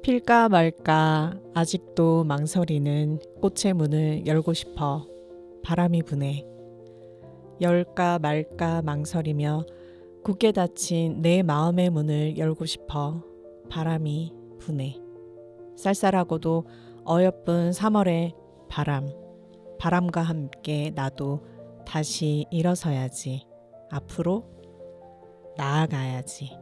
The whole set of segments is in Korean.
필까 말까 아직도 망설이는 꽃의 문을 열고 싶어 바람이 부네. 열까 말까 망설이며 굳게 닫힌 내 마음의 문을 열고 싶어 바람이 부네. 쌀쌀하고도 어여쁜 3월의 바람과 함께 나도 다시 일어서야지. 앞으로 나아가야지.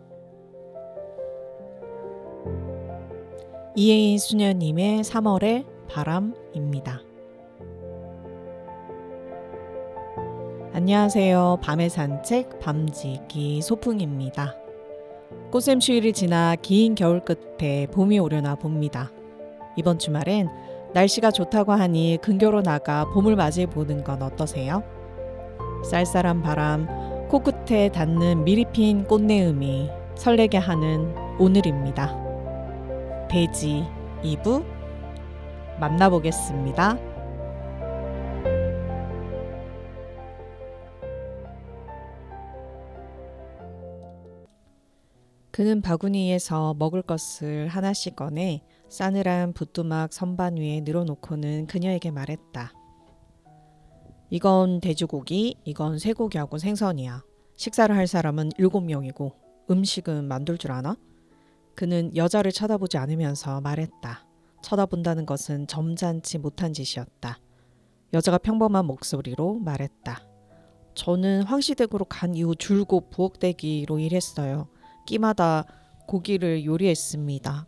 이혜인 수녀님의 3월의 바람입니다. 안녕하세요. 밤의 산책 밤지기 소풍입니다. 꽃샘추위를 지나 긴 겨울 끝에 봄이 오려나 봅니다. 이번 주말엔 날씨가 좋다고 하니 근교로 나가 봄을 맞이해 보는 건 어떠세요? 쌀쌀한 바람, 코끝에 닿는 미리 핀 꽃내음이 설레게 하는 오늘입니다. 대지 2부 만나보겠습니다. 그는 바구니에서 먹을 것을 하나씩 꺼내 싸늘한 부뚜막 선반 위에 늘어놓고는 그녀에게 말했다. 이건 돼지고기, 이건 쇠고기하고 생선이야. 식사를 할 사람은 7명이고 음식은 만들 줄 아나? 그는 여자를 쳐다보지 않으면서 말했다. 쳐다본다는 것은 점잖지 못한 짓이었다. 여자가 평범한 목소리로 말했다. 저는 황시댁으로 간 이후 줄곧 부엌대기로 일했어요. 끼마다 고기를 요리했습니다.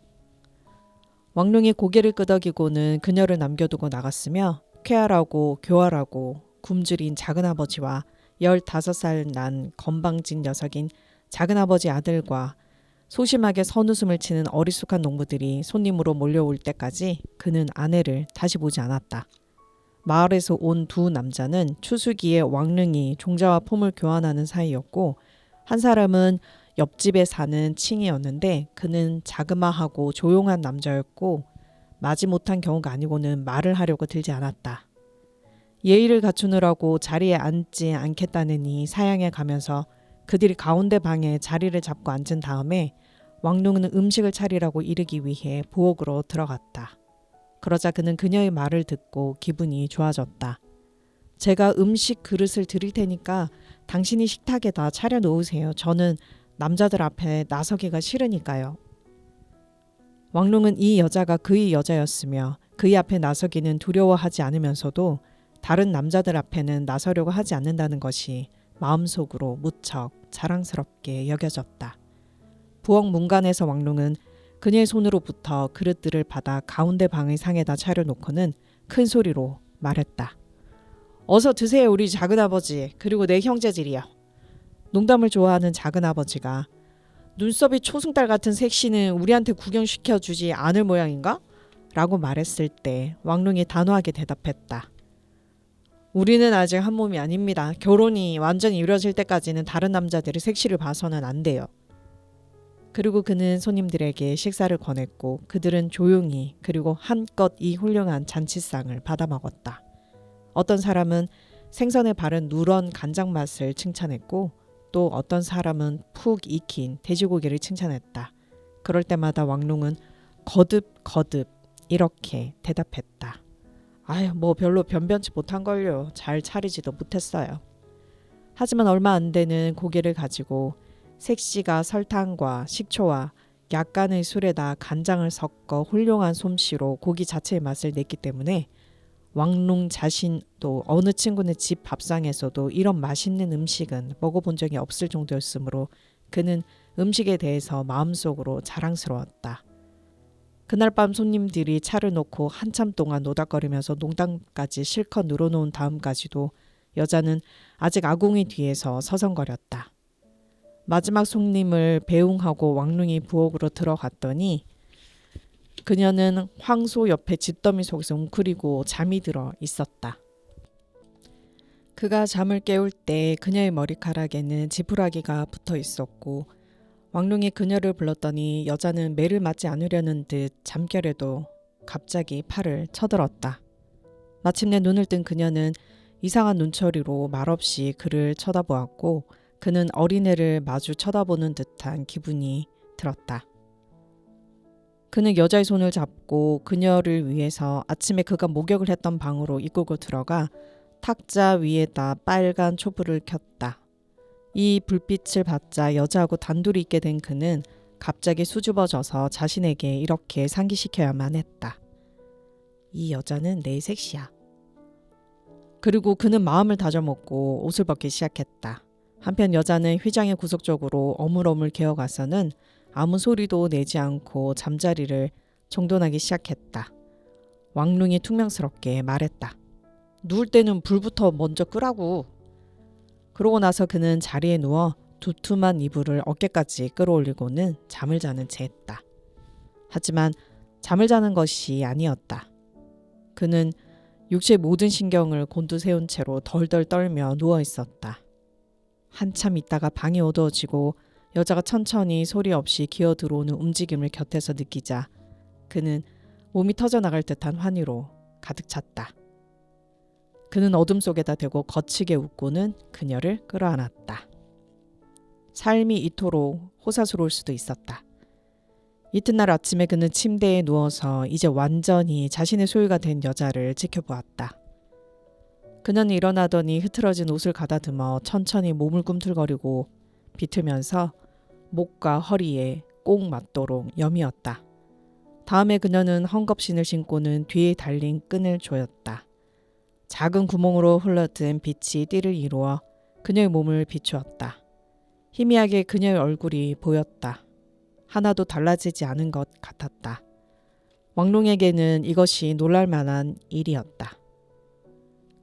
왕룡이 고개를 끄덕이고는 그녀를 남겨두고 나갔으며 쾌활하고 교활하고 굶주린 작은아버지와 15살 난 건방진 녀석인 작은아버지 아들과 소심하게 선웃음을 치는 어리숙한 농부들이 손님으로 몰려올 때까지 그는 아내를 다시 보지 않았다. 마을에서 온 두 남자는 추수기에 왕릉이 종자와 폼을 교환하는 사이였고 한 사람은 옆집에 사는 칭이었는데 그는 자그마하고 조용한 남자였고 마지못한 경우가 아니고는 말을 하려고 들지 않았다. 예의를 갖추느라고 자리에 앉지 않겠다느니 사양해 가면서 그들이 가운데 방에 자리를 잡고 앉은 다음에 왕룡은 음식을 차리라고 이르기 위해 부엌으로 들어갔다. 그러자 그는 그녀의 말을 듣고 기분이 좋아졌다. 제가 음식 그릇을 드릴 테니까 당신이 식탁에다 차려 놓으세요. 저는 남자들 앞에 나서기가 싫으니까요. 왕룡은 이 여자가 그의 여자였으며 그의 앞에 나서기는 두려워하지 않으면서도 다른 남자들 앞에는 나서려고 하지 않는다는 것이 마음속으로 무척 자랑스럽게 여겨졌다. 부엌 문간에서 왕룡은 그녀의 손으로부터 그릇들을 받아 가운데 방의 상에다 차려놓고는 큰 소리로 말했다. 어서 드세요 우리 작은아버지 그리고 내 형제들이여. 농담을 좋아하는 작은아버지가 눈썹이 초승달 같은 색시는 우리한테 구경시켜주지 않을 모양인가? 라고 말했을 때 왕룡이 단호하게 대답했다. 우리는 아직 한 몸이 아닙니다. 결혼이 완전히 이루어질 때까지는 다른 남자들의 색시를 봐서는 안 돼요. 그리고 그는 손님들에게 식사를 권했고 그들은 조용히 그리고 한껏 이 훌륭한 잔치상을 받아 먹었다. 어떤 사람은 생선에 바른 누런 간장 맛을 칭찬했고 또 어떤 사람은 푹 익힌 돼지고기를 칭찬했다. 그럴 때마다 왕룡은 거듭 이렇게 대답했다. 아유 뭐 별로 변변치 못한걸요. 잘 차리지도 못했어요. 하지만 얼마 안 되는 고기를 가지고 색시가 설탕과 식초와 약간의 술에다 간장을 섞어 훌륭한 솜씨로 고기 자체의 맛을 냈기 때문에 왕룡 자신도 어느 친구네 집 밥상에서도 이런 맛있는 음식은 먹어본 적이 없을 정도였으므로 그는 음식에 대해서 마음속으로 자랑스러웠다. 그날 밤 손님들이 차를 놓고 한참 동안 노닥거리면서 농담까지 실컷 늘어놓은 다음까지도 여자는 아직 아궁이 뒤에서 서성거렸다. 마지막 손님을 배웅하고 왕룡이 부엌으로 들어갔더니 그녀는 황소 옆에 집더미 속에서 웅크리고 잠이 들어 있었다. 그가 잠을 깨울 때 그녀의 머리카락에는 지푸라기가 붙어 있었고 왕룡이 그녀를 불렀더니 여자는 매를 맞지 않으려는 듯 잠결에도 갑자기 팔을 쳐들었다. 마침내 눈을 뜬 그녀는 이상한 눈초리로 말없이 그를 쳐다보았고 그는 어린애를 마주 쳐다보는 듯한 기분이 들었다. 그는 여자의 손을 잡고 그녀를 위해서 아침에 그가 목욕을 했던 방으로 이끌고 들어가 탁자 위에다 빨간 촛불을 켰다. 이 불빛을 받자 여자하고 단둘이 있게 된 그는 갑자기 수줍어져서 자신에게 이렇게 상기시켜야만 했다. 이 여자는 내 색시야. 그리고 그는 마음을 다져먹고 옷을 벗기 시작했다. 한편 여자는 휘장의 구석 쪽으로 어물어물 기어가서는 아무 소리도 내지 않고 잠자리를 정돈하기 시작했다. 왕룽이 퉁명스럽게 말했다. 누울 때는 불부터 먼저 끄라고. 그러고 나서 그는 자리에 누워 두툼한 이불을 어깨까지 끌어올리고는 잠을 자는 채 했다. 하지만 잠을 자는 것이 아니었다. 그는 육체의 모든 신경을 곤두세운 채로 덜덜 떨며 누워 있었다. 한참 있다가 방이 어두워지고 여자가 천천히 소리 없이 기어 들어오는 움직임을 곁에서 느끼자 그는 몸이 터져나갈 듯한 환희로 가득 찼다. 그는 어둠 속에다 대고 거치게 웃고는 그녀를 끌어안았다. 삶이 이토록 호사스러울 수도 있었다. 이튿날 아침에 그는 침대에 누워서 이제 완전히 자신의 소유가 된 여자를 지켜보았다. 그녀는 일어나더니 흐트러진 옷을 가다듬어 천천히 몸을 꿈틀거리고 비틀면서 목과 허리에 꼭 맞도록 여미었다. 다음에 그녀는 헝겊신을 신고는 뒤에 달린 끈을 조였다. 작은 구멍으로 흘러든 빛이 띠를 이루어 그녀의 몸을 비추었다. 희미하게 그녀의 얼굴이 보였다. 하나도 달라지지 않은 것 같았다. 왕롱에게는 이것이 놀랄만한 일이었다.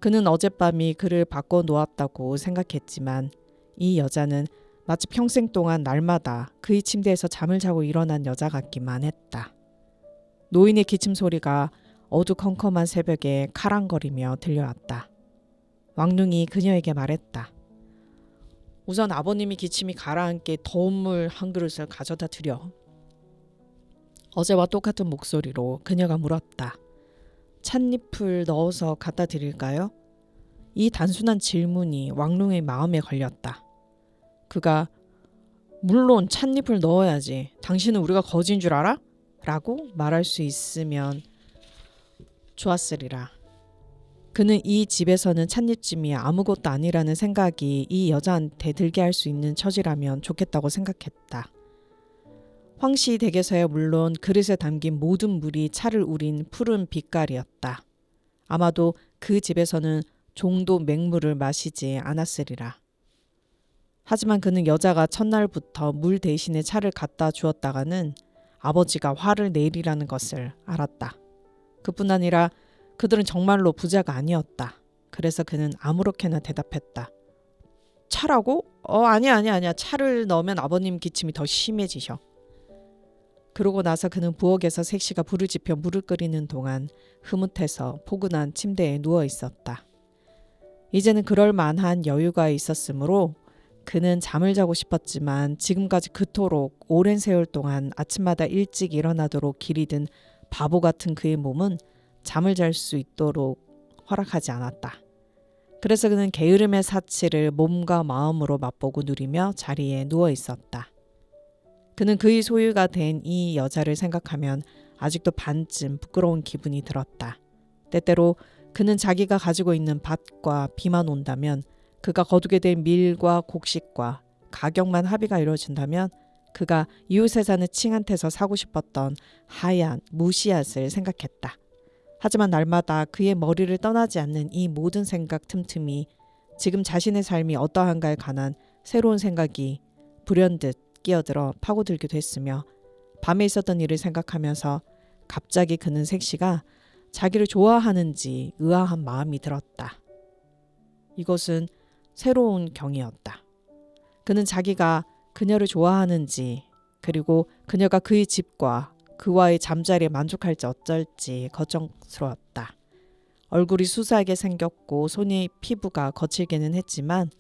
그는 어젯밤이 그를 바꿔놓았다고 생각했지만 이 여자는 마치 평생 동안 날마다 그의 침대에서 잠을 자고 일어난 여자 같기만 했다. 노인의 기침 소리가 어두컴컴한 새벽에 카랑거리며 들려왔다. 왕룽이 그녀에게 말했다. 우선 아버님이 기침이 가라앉게 더운 물 한 그릇을 가져다 드려. 어제와 똑같은 목소리로 그녀가 물었다. 찻잎을 넣어서 갖다 드릴까요? 이 단순한 질문이 왕룽의 마음에 걸렸다. 그가 물론 찻잎을 넣어야지. 당신은 우리가 거지인 줄 알아? 라고 말할 수 있으면 좋았으리라. 그는 이 집에서는 찻잎짐이 아무것도 아니라는 생각이 이 여자한테 들게 할 수 있는 처지라면 좋겠다고 생각했다. 황씨 댁에서야 물론 그릇에 담긴 모든 물이 차를 우린 푸른 빛깔이었다. 아마도 그 집에서는 종도 맹물을 마시지 않았으리라. 하지만 그는 여자가 첫날부터 물 대신에 차를 갖다 주었다가는 아버지가 화를 내리라는 것을 알았다. 그뿐 아니라 그들은 정말로 부자가 아니었다. 그래서 그는 아무렇게나 대답했다. 차라고? 아니야. 차를 넣으면 아버님 기침이 더 심해지셔. 그러고 나서 그는 부엌에서 색시가 불을 지펴 물을 끓이는 동안 흐뭇해서 포근한 침대에 누워 있었다. 이제는 그럴 만한 여유가 있었으므로 그는 잠을 자고 싶었지만 지금까지 그토록 오랜 세월 동안 아침마다 일찍 일어나도록 기리던 바보 같은 그의 몸은 잠을 잘 수 있도록 허락하지 않았다. 그래서 그는 게으름의 사치를 몸과 마음으로 맛보고 누리며 자리에 누워 있었다. 그는 그의 소유가 된 이 여자를 생각하면 아직도 반쯤 부끄러운 기분이 들었다. 때때로 그는 자기가 가지고 있는 밭과 비만 온다면, 그가 거두게 된 밀과 곡식과 가격만 합의가 이루어진다면 그가 이웃에 사는 칭한테서 사고 싶었던 하얀 무씨앗을 생각했다. 하지만 날마다 그의 머리를 떠나지 않는 이 모든 생각 틈틈이 지금 자신의 삶이 어떠한가에 관한 새로운 생각이 불현듯 끼어들어 파고들기도 했으며, 밤에 있었던 일을 생각하면서 갑자기 그는 색시가 자기를 좋아하는지 의아한 마음이 들었다. 이것은 새로운 경이었다. 그는 자기가 그녀를 좋아하는지, 그리고 그녀가 그의 집과 그와의 잠자리에 만족할지 어쩔지 걱정스러웠다. 얼굴이 수수하게 생겼고 손이 피부가 거칠게는 했지만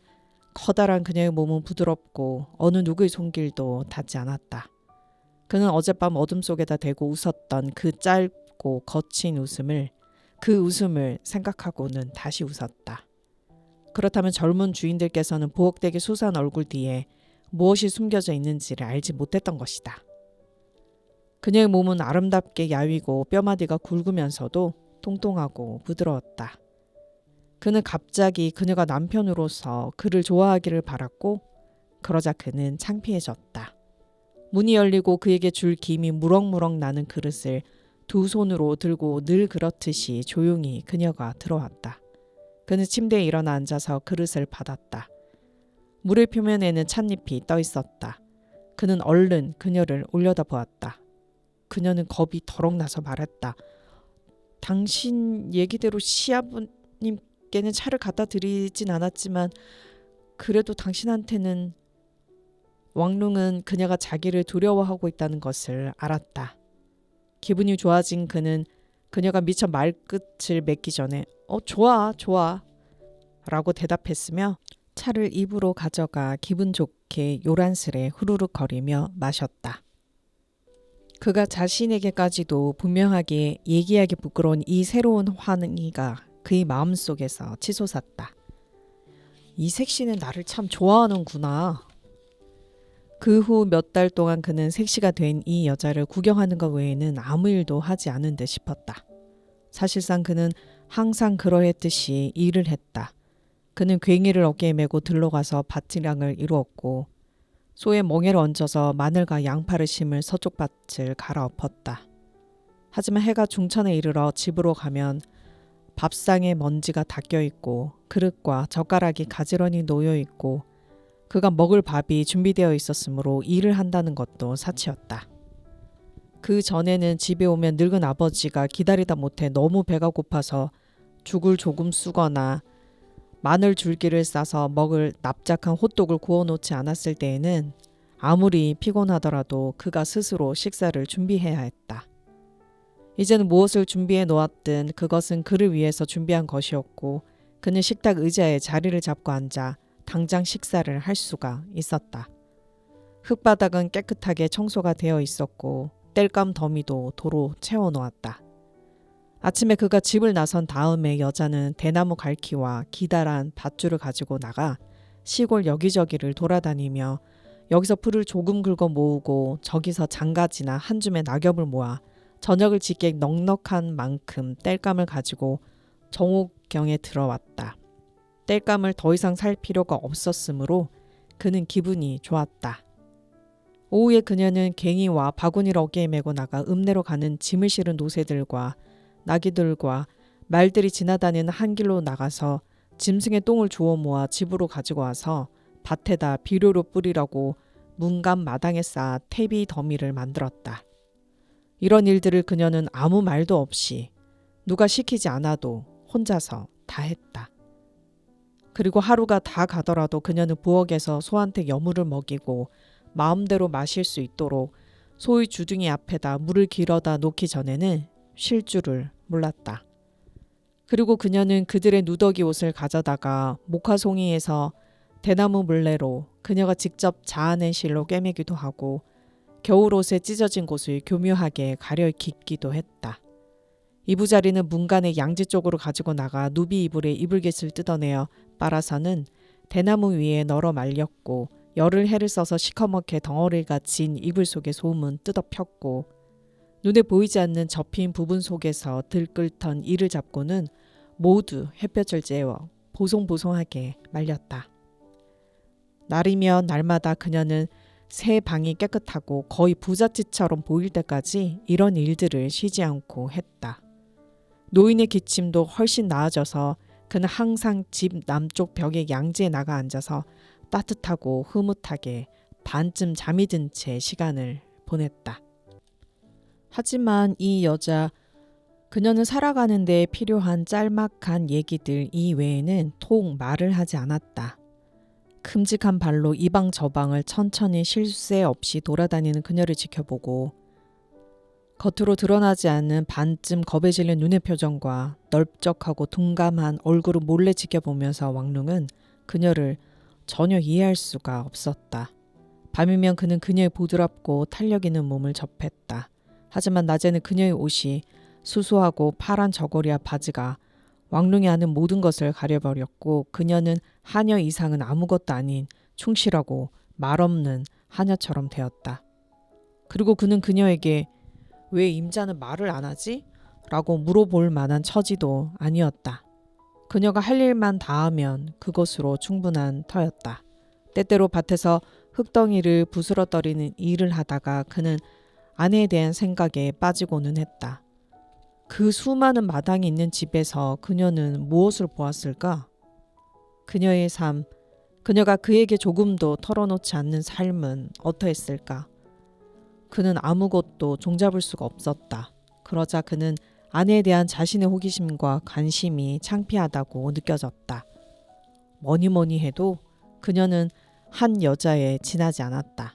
커다란 그녀의 몸은 부드럽고 어느 누구의 손길도 닿지 않았다. 그는 어젯밤 어둠 속에다 대고 웃었던 그 짧고 거친 웃음을, 그 웃음을 생각하고는 다시 웃었다. 그렇다면 젊은 주인들께서는 부엌댁의 수수한 얼굴 뒤에 무엇이 숨겨져 있는지를 알지 못했던 것이다. 그녀의 몸은 아름답게 야위고 뼈마디가 굵으면서도 통통하고 부드러웠다. 그는 갑자기 그녀가 남편으로서 그를 좋아하기를 바랐고 그러자 그는 창피해졌다. 문이 열리고 그에게 줄 김이 무럭무럭 나는 그릇을 두 손으로 들고 늘 그렇듯이 조용히 그녀가 들어왔다. 그는 침대에 일어나 앉아서 그릇을 받았다. 물의 표면에는 찻잎이 떠 있었다. 그는 얼른 그녀를 올려다보았다. 그녀는 겁이 더럭 나서 말했다. 당신 얘기대로 시아버님께는 차를 갖다 드리진 않았지만 그래도 당신한테는. 왕룽은 그녀가 자기를 두려워하고 있다는 것을 알았다. 기분이 좋아진 그는 그녀가 미처 말끝을 맺기 전에 좋아 라고 대답했으며 차를 입으로 가져가 기분 좋게 요란스레 후루룩거리며 마셨다. 그가 자신에게까지도 분명하게 얘기하기 부끄러운 이 새로운 환희가 그의 마음속에서 치솟았다. 이 색시는 나를 참 좋아하는구나. 그 후 몇 달 동안 그는 색시가 된 이 여자를 구경하는 것 외에는 아무 일도 하지 않은 듯 싶었다. 사실상 그는 항상 그러했듯이 일을 했다. 그는 괭이를 어깨에 메고 들러가서 밭이랑을 이루었고 소의 멍에를 얹어서 마늘과 양파를 심을 서쪽 밭을 갈아엎었다. 하지만 해가 중천에 이르러 집으로 가면 밥상에 먼지가 닦여있고 그릇과 젓가락이 가지런히 놓여있고 그가 먹을 밥이 준비되어 있었으므로 일을 한다는 것도 사치였다. 그 전에는 집에 오면 늙은 아버지가 기다리다 못해 너무 배가 고파서 죽을 조금 쓰거나 마늘 줄기를 싸서 먹을 납작한 호떡을 구워놓지 않았을 때에는 아무리 피곤하더라도 그가 스스로 식사를 준비해야 했다. 이제는 무엇을 준비해 놓았든 그것은 그를 위해서 준비한 것이었고 그는 식탁 의자에 자리를 잡고 앉아 당장 식사를 할 수가 있었다. 흙바닥은 깨끗하게 청소가 되어 있었고 땔감 더미도 도로 채워놓았다. 아침에 그가 집을 나선 다음에 여자는 대나무 갈퀴와 기다란 밧줄을 가지고 나가 시골 여기저기를 돌아다니며 여기서 풀을 조금 긁어 모으고 저기서 장가지나 한 줌의 낙엽을 모아 저녁을 짓게 넉넉한 만큼 땔감을 가지고 정옥경에 들어왔다. 땔감을 더 이상 살 필요가 없었으므로 그는 기분이 좋았다. 오후에 그녀는 괭이와 바구니를 어깨에 메고 나가 읍내로 가는 짐을 실은 노새들과 나귀들과 말들이 지나다니는 한 길로 나가서 짐승의 똥을 주워 모아 집으로 가지고 와서 밭에다 비료로 뿌리라고 문간 마당에 쌓아 퇴비 더미를 만들었다. 이런 일들을 그녀는 아무 말도 없이 누가 시키지 않아도 혼자서 다 했다. 그리고 하루가 다 가더라도 그녀는 부엌에서 소한테 여물을 먹이고 마음대로 마실 수 있도록 소의 주둥이 앞에다 물을 길어다 놓기 전에는 쉴 줄을 몰랐다. 그리고 그녀는 그들의 누더기 옷을 가져다가 목화송이에서 대나무 물레로 그녀가 직접 자아낸 실로 꿰매기도 하고 겨울옷에 찢어진 곳을 교묘하게 가려 깃기도 했다. 이부자리는 문간의 양지 쪽으로 가지고 나가 누비 이불의 이불깃을 뜯어내어 빨아서는 대나무 위에 널어 말렸고 열흘 해를 써서 시커멓게 덩어리가 진 이불 속의 솜은 뜯어 폈고 눈에 보이지 않는 접힌 부분 속에서 들끓던 이를 잡고는 모두 햇볕을 쬐어 보송보송하게 말렸다. 날이면 날마다 그녀는 새 방이 깨끗하고 거의 부잣집처럼 보일 때까지 이런 일들을 쉬지 않고 했다. 노인의 기침도 훨씬 나아져서 그는 항상 집 남쪽 벽의 양지에 나가 앉아서 따뜻하고 흐뭇하게 반쯤 잠이 든 채 시간을 보냈다. 하지만 이 여자, 그녀는 살아가는 데 필요한 짤막한 얘기들 이외에는 통 말을 하지 않았다. 큼직한 발로 이방 저방을 천천히 쉴 새 없이 돌아다니는 그녀를 지켜보고 겉으로 드러나지 않는 반쯤 겁에 질린 눈의 표정과 넓적하고 둔감한 얼굴을 몰래 지켜보면서 왕룽은 그녀를 전혀 이해할 수가 없었다. 밤이면 그는 그녀의 부드럽고 탄력 있는 몸을 접했다. 하지만 낮에는 그녀의 옷이 수수하고 파란 저고리와 바지가 왕룽이 아는 모든 것을 가려버렸고 그녀는 하녀 이상은 아무것도 아닌 충실하고 말없는 하녀처럼 되었다. 그리고 그는 그녀에게 왜 임자는 말을 안 하지? 라고 물어볼 만한 처지도 아니었다. 그녀가 할 일만 다 하면 그것으로 충분한 터였다. 때때로 밭에서 흙덩이를 부스러뜨리는 일을 하다가 그는 아내에 대한 생각에 빠지고는 했다. 그 수많은 마당이 있는 집에서 그녀는 무엇을 보았을까? 그녀의 삶, 그녀가 그에게 조금도 털어놓지 않는 삶은 어떠했을까? 그는 아무것도 종잡을 수가 없었다. 그러자 그는 아내에 대한 자신의 호기심과 관심이 창피하다고 느껴졌다. 뭐니 해도 그녀는 한 여자에 지나지 않았다.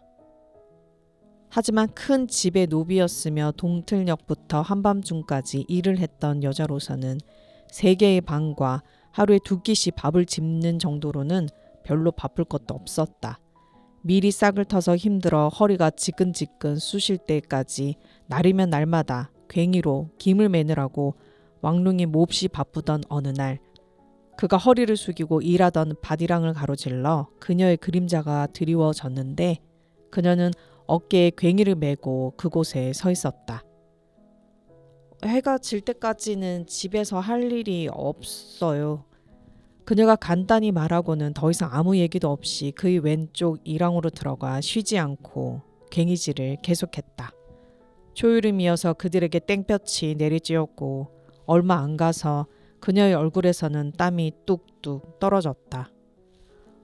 하지만 큰 집의 노비였으며 동틀녘부터 한밤중까지 일을 했던 여자로서는 3개의 방과 하루에 2끼씩 밥을 짓는 정도로는 별로 바쁠 것도 없었다. 미리 싹을 터서 힘들어 허리가 지끈지끈 쑤실 때까지 날이면 날마다 괭이로 김을 매느라고 왕룽이 몹시 바쁘던 어느 날 그가 허리를 숙이고 일하던 밭이랑을 가로질러 그녀의 그림자가 드리워졌는데 그녀는 어깨에 괭이를 메고 그곳에 서 있었다. 해가 질 때까지는 집에서 할 일이 없어요. 그녀가 간단히 말하고는 더 이상 아무 얘기도 없이 그의 왼쪽 이랑으로 들어가 쉬지 않고 괭이질을 계속했다. 초여름이어서 그들에게 땡볕이 내리쬐었고 얼마 안 가서 그녀의 얼굴에서는 땀이 뚝뚝 떨어졌다.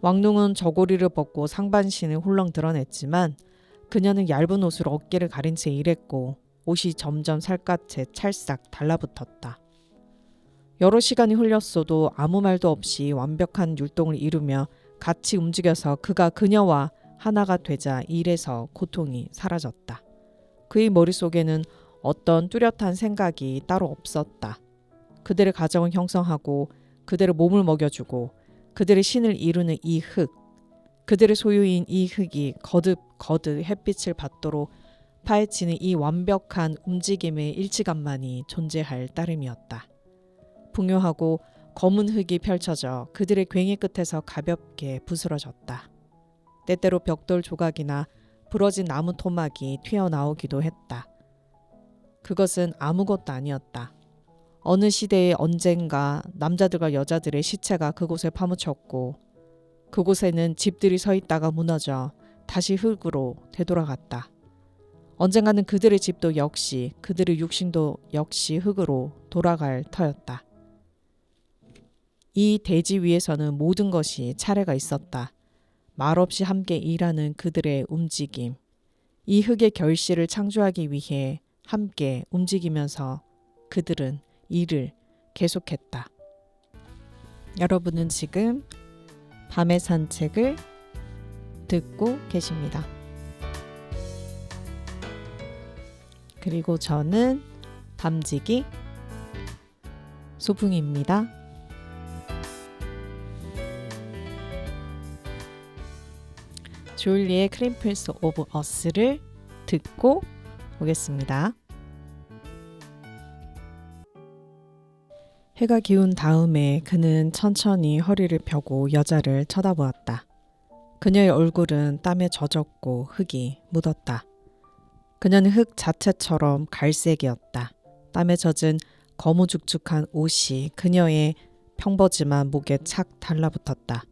왕룽은 저고리를 벗고 상반신을 홀렁 드러냈지만 그녀는 얇은 옷으로 어깨를 가린 채 일했고 옷이 점점 살갗에 찰싹 달라붙었다. 여러 시간이 흘렸어도 아무 말도 없이 완벽한 율동을 이루며 같이 움직여서 그가 그녀와 하나가 되자 일에서 고통이 사라졌다. 그의 머릿속에는 어떤 뚜렷한 생각이 따로 없었다. 그들의 가정을 형성하고 그들의 몸을 먹여주고 그들의 신을 이루는 이 흙, 그들의 소유인 이 흙이 거듭 햇빛을 받도록 파헤치는 이 완벽한 움직임의 일치감만이 존재할 따름이었다. 풍요하고 검은 흙이 펼쳐져 그들의 괭이 끝에서 가볍게 부스러졌다. 때때로 벽돌 조각이나 부러진 나무 토막이 튀어나오기도 했다. 그것은 아무것도 아니었다. 어느 시대에 언젠가 남자들과 여자들의 시체가 그곳에 파묻혔고 그곳에는 집들이 서 있다가 무너져 다시 흙으로 되돌아갔다. 언젠가는 그들의 집도 역시 그들의 육신도 역시 흙으로 돌아갈 터였다. 이 대지 위에서는 모든 것이 차례가 있었다. 말없이 함께 일하는 그들의 움직임. 이 흙의 결실을 창조하기 위해 함께 움직이면서 그들은 일을 계속했다. 여러분은 지금 밤의 산책을 듣고 계십니다. 그리고 저는 밤지기 소풍입니다. 조일리의 크림플스 오브 어스를 듣고 오겠습니다. 해가 기운 다음에 그는 천천히 허리를 펴고 여자를 쳐다보았다. 그녀의 얼굴은 땀에 젖었고 흙이 묻었다. 그녀는 흙 자체처럼 갈색이었다. 땀에 젖은 거무죽죽한 옷이 그녀의 평범지만 목에 착 달라붙었다.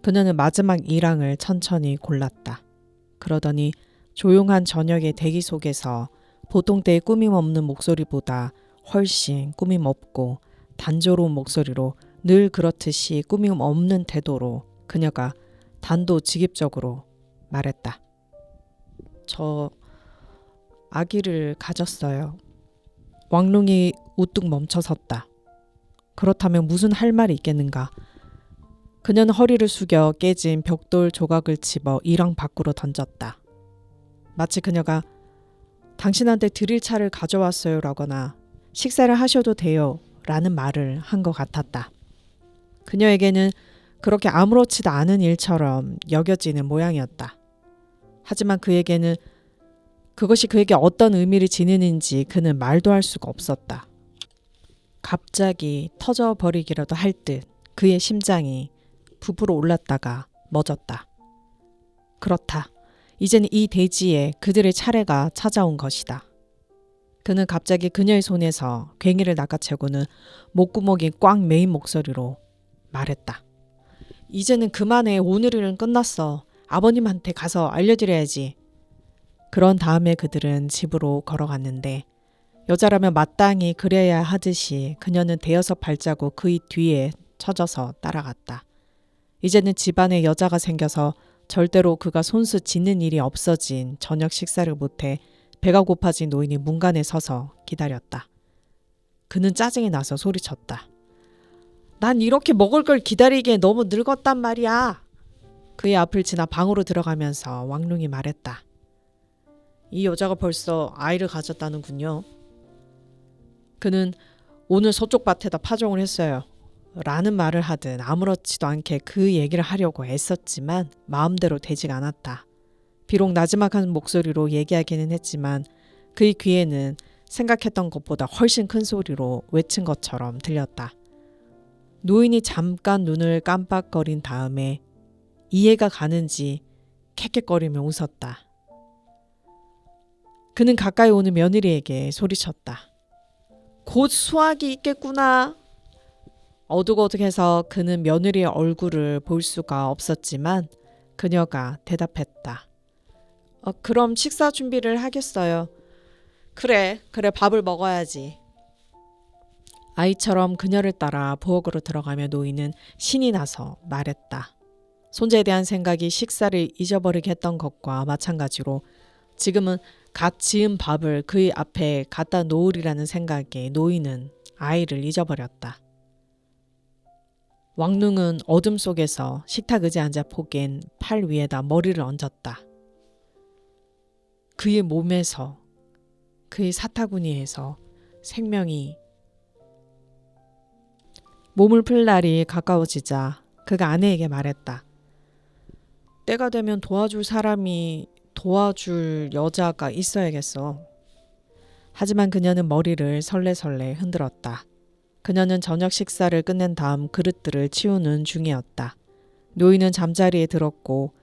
그녀는 마지막 이랑을 천천히 골랐다. 그러더니 조용한 저녁의 대기 속에서 보통 때의 꾸밈 없는 목소리보다 훨씬 꾸밈 없고 단조로운 목소리로 늘 그렇듯이 꾸밈 없는 태도로 그녀가 단도직입적으로 말했다. 저 아기를 가졌어요. 왕룽이 우뚝 멈춰섰다. 그렇다면 무슨 할 말이 있겠는가? 그녀는 허리를 숙여 깨진 벽돌 조각을 집어 이랑 밖으로 던졌다. 마치 그녀가 당신한테 드릴 차를 가져왔어요 라거나 식사를 하셔도 돼요 라는 말을 한 것 같았다. 그녀에게는 그렇게 아무렇지도 않은 일처럼 여겨지는 모양이었다. 하지만 그에게는 그것이 그에게 어떤 의미를 지니는지 그는 말도 할 수가 없었다. 갑자기 터져버리기라도 할 듯 그의 심장이 부풀어 올랐다가 멎었다. 그렇다. 이제는 이 대지에 그들의 차례가 찾아온 것이다. 그는 갑자기 그녀의 손에서 괭이를 낚아채고는 목구멍이 꽉 메인 목소리로 말했다. 이제는 그만해. 오늘 일은 끝났어. 아버님한테 가서 알려드려야지. 그런 다음에 그들은 집으로 걸어갔는데 여자라면 마땅히 그래야 하듯이 그녀는 대여섯 발자국 그의 뒤에 처져서 따라갔다. 이제는 집안에 여자가 생겨서 절대로 그가 손수 짓는 일이 없어진 저녁 식사를 못해 배가 고파진 노인이 문간에 서서 기다렸다. 그는 짜증이 나서 소리쳤다. 난 이렇게 먹을 걸 기다리기에 너무 늙었단 말이야. 그의 앞을 지나 방으로 들어가면서 왕룡이 말했다. 이 여자가 벌써 아이를 가졌다는군요. 그는 오늘 서쪽 밭에다 파종을 했어요. 라는 말을 하든 아무렇지도 않게 그 얘기를 하려고 애썼지만 마음대로 되지가 않았다. 비록 나지막한 목소리로 얘기하기는 했지만 그의 귀에는 생각했던 것보다 훨씬 큰 소리로 외친 것처럼 들렸다. 노인이 잠깐 눈을 깜빡거린 다음에 이해가 가는지 캑캑거리며 웃었다. 그는 가까이 오는 며느리에게 소리쳤다. 곧 수확이 있겠구나. 어둑어둑해서 그는 며느리의 얼굴을 볼 수가 없었지만 그녀가 대답했다. 그럼 식사 준비를 하겠어요. 그래 밥을 먹어야지. 아이처럼 그녀를 따라 부엌으로 들어가며 노인은 신이 나서 말했다. 손자에 대한 생각이 식사를 잊어버리게 했던 것과 마찬가지로 지금은 갓 지은 밥을 그의 앞에 갖다 놓으리라는 생각에 노인은 아이를 잊어버렸다. 왕릉은 어둠 속에서 식탁 의자에 앉아 포갠 팔 위에다 머리를 얹었다. 그의 몸에서, 그의 사타구니에서 생명이 몸을 풀 날이 가까워지자 그가 아내에게 말했다. 때가 되면 도와줄 사람이 도와줄 여자가 있어야겠어. 하지만 그녀는 머리를 설레설레 흔들었다. 그녀는 저녁 식사를 끝낸 다음 그릇들을 치우는 중이었다. 노인은 잠자리에 들었고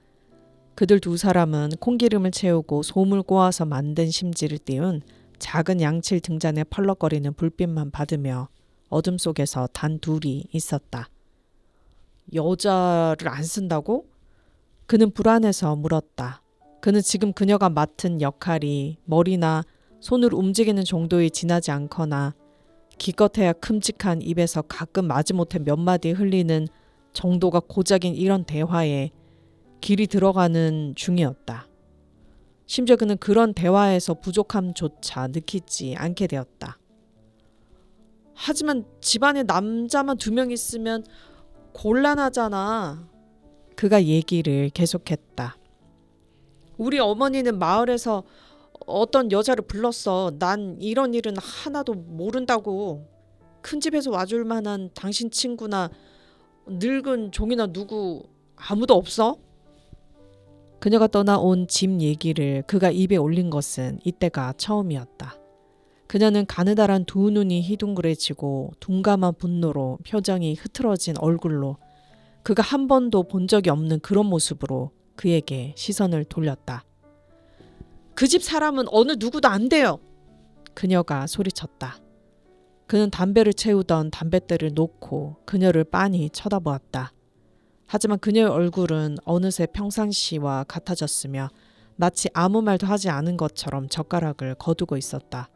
그들 두 사람은 콩기름을 채우고 솜을 꼬아서 만든 심지를 띄운 작은 양칠 등잔에 펄럭거리는 불빛만 받으며 어둠 속에서 단 둘이 있었다. 여자를 안 쓴다고? 그는 불안해서 물었다. 그는 지금 그녀가 맡은 역할이 머리나 손을 움직이는 정도에 지나지 않거나 기껏해야 큼직한 입에서 가끔 마지못해 몇 마디 흘리는 정도가 고작인 이런 대화에 길이 들어가는 중이었다. 심지어 그는 그런 대화에서 부족함조차 느끼지 않게 되었다. 하지만 집안에 남자만 2명 있으면 곤란하잖아. 그가 얘기를 계속했다. 우리 어머니는 마을에서 어떤 여자를 불렀어. 난 이런 일은 하나도 모른다고. 큰 집에서 와줄 만한 당신 친구나 늙은 종이나 누구 아무도 없어? 그녀가 떠나온 집 얘기를 그가 입에 올린 것은 이때가 처음이었다. 그녀는 가느다란 두 눈이 희둥그레지고 둔감한 분노로 표정이 흐트러진 얼굴로 그가 한 번도 본 적이 없는 그런 모습으로 그에게 시선을 돌렸다. 그 집 사람은 어느 누구도 안 돼요. 그녀가 소리쳤다. 그는 담배를 채우던 담뱃대를 놓고 그녀를 빤히 쳐다보았다. 하지만 그녀의 얼굴은 어느새 평상시와 같아졌으며 마치 아무 말도 하지 않은 것처럼 젓가락을 거두고 있었다.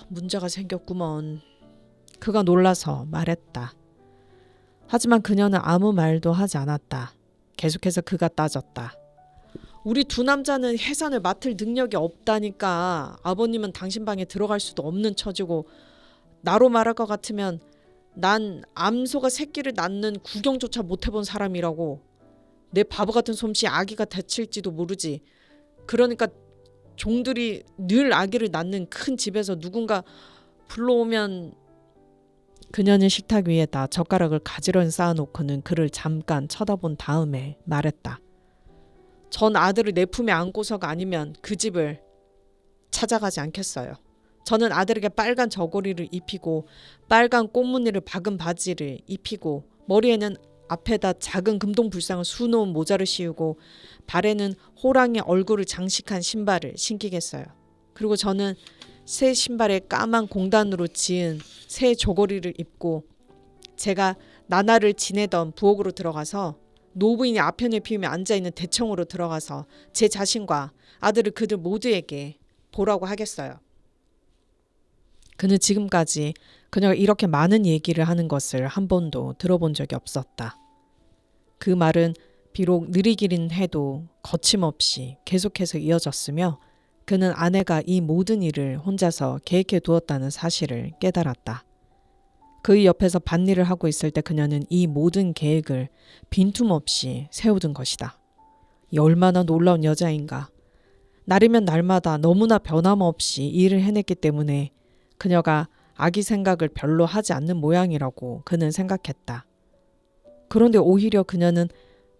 문제가 생겼구먼. 그가 놀라서 말했다. 하지만 그녀는 아무 말도 하지 않았다. 계속해서 그가 따졌다. 우리 두 남자는 해산을 맡을 능력이 없다니까. 아버님은 당신 방에 들어갈 수도 없는 처지고 나로 말할 것 같으면 난 암소가 새끼를 낳는 구경조차 못 해본 사람이라고. 내 바보 같은 솜씨 아기가 다칠지도 모르지. 그러니까 종들이 늘 아기를 낳는 큰 집에서 누군가 불러오면. 그녀는 식탁 위에다 젓가락을 가지런히 쌓아놓고는 그를 잠깐 쳐다본 다음에 말했다. 전 아들을 내 품에 안고서가 아니면 그 집을 찾아가지 않겠어요. 저는 아들에게 빨간 저고리를 입히고 빨간 꽃무늬를 박은 바지를 입히고 머리에는 앞에다 작은 금동 불상을 수놓은 모자를 씌우고 발에는 호랑이 얼굴을 장식한 신발을 신기겠어요. 그리고 저는 새 신발에 까만 공단으로 지은 새 저고리를 입고 제가 나날을 지내던 부엌으로 들어가서 노부인이 아편을 피우며 앉아있는 대청으로 들어가서 제 자신과 아들을 그들 모두에게 보라고 하겠어요. 그는 지금까지 그녀가 이렇게 많은 얘기를 하는 것을 한 번도 들어본 적이 없었다. 그 말은 비록 느리기는 해도 거침없이 계속해서 이어졌으며 그는 아내가 이 모든 일을 혼자서 계획해 두었다는 사실을 깨달았다. 그의 옆에서 밭일을 하고 있을 때 그녀는 이 모든 계획을 빈틈없이 세워둔 것이다. 이 얼마나 놀라운 여자인가. 날이면 날마다 너무나 변함없이 일을 해냈기 때문에 그녀가 아기 생각을 별로 하지 않는 모양이라고 그는 생각했다. 그런데 오히려 그녀는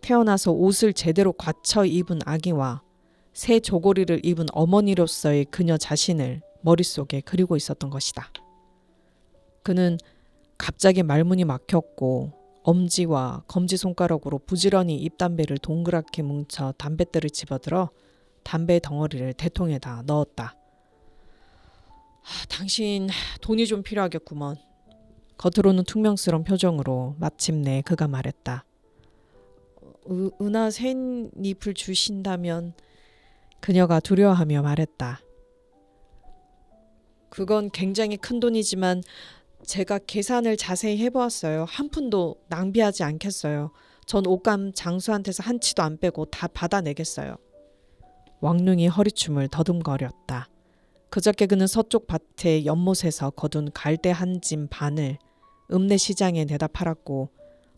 태어나서 옷을 제대로 갖춰 입은 아기와 새 저고리를 입은 어머니로서의 그녀 자신을 머릿속에 그리고 있었던 것이다. 그는 갑자기 말문이 막혔고 엄지와 검지손가락으로 부지런히 입담배를 동그랗게 뭉쳐 담뱃대를 집어들어 담배 덩어리를 대통에다 넣었다. 당신 돈이 좀 필요하겠구먼. 겉으로는 퉁명스러운 표정으로 마침내 그가 말했다. 은하 샌잎을 주신다면. 그녀가 두려워하며 말했다. 그건 굉장히 큰 돈이지만 제가 계산을 자세히 해보았어요. 한 푼도 낭비하지 않겠어요. 전 옷감 장수한테서 한 치도 안 빼고 다 받아내겠어요. 왕눈이 허리춤을 더듬거렸다. 그저께 그는 서쪽 밭의 연못에서 거둔 갈대 한 짐 반을 읍내 시장에 내다 팔았고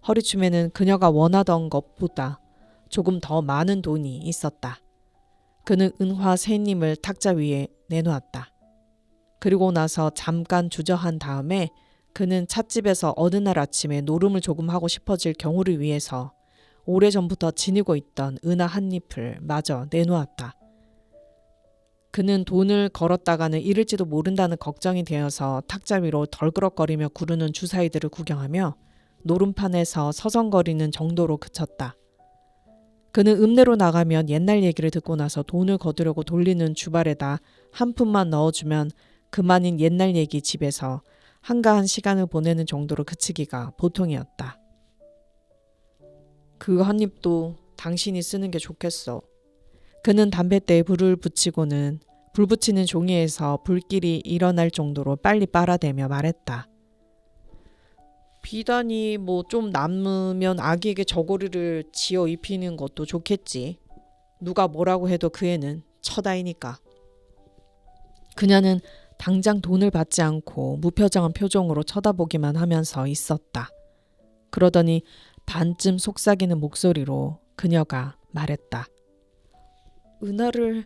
허리춤에는 그녀가 원하던 것보다 조금 더 많은 돈이 있었다. 그는 은화 샌님을 탁자 위에 내놓았다. 그리고 나서 잠깐 주저한 다음에 그는 찻집에서 어느 날 아침에 노름을 조금 하고 싶어질 경우를 위해서 오래전부터 지니고 있던 은하 한 잎을 마저 내놓았다. 그는 돈을 걸었다가는 잃을지도 모른다는 걱정이 되어서 탁자 위로 덜그럭거리며 구르는 주사위들을 구경하며 노름판에서 서성거리는 정도로 그쳤다. 그는 읍내로 나가면 옛날 얘기를 듣고 나서 돈을 거두려고 돌리는 주발에다 한 푼만 넣어주면 그만인 옛날 얘기 집에서 한가한 시간을 보내는 정도로 그치기가 보통이었다. 그 한 입도 당신이 쓰는 게 좋겠어. 그는 담뱃대에 불을 붙이고는 불 붙이는 종이에서 불길이 일어날 정도로 빨리 빨아대며 말했다. 비단이 뭐 좀 남으면 아기에게 저고리를 지어 입히는 것도 좋겠지. 누가 뭐라고 해도 그 애는 처다이니까. 그녀는 당장 돈을 받지 않고 무표정한 표정으로 쳐다보기만 하면서 있었다. 그러더니 반쯤 속삭이는 목소리로 그녀가 말했다. 은하를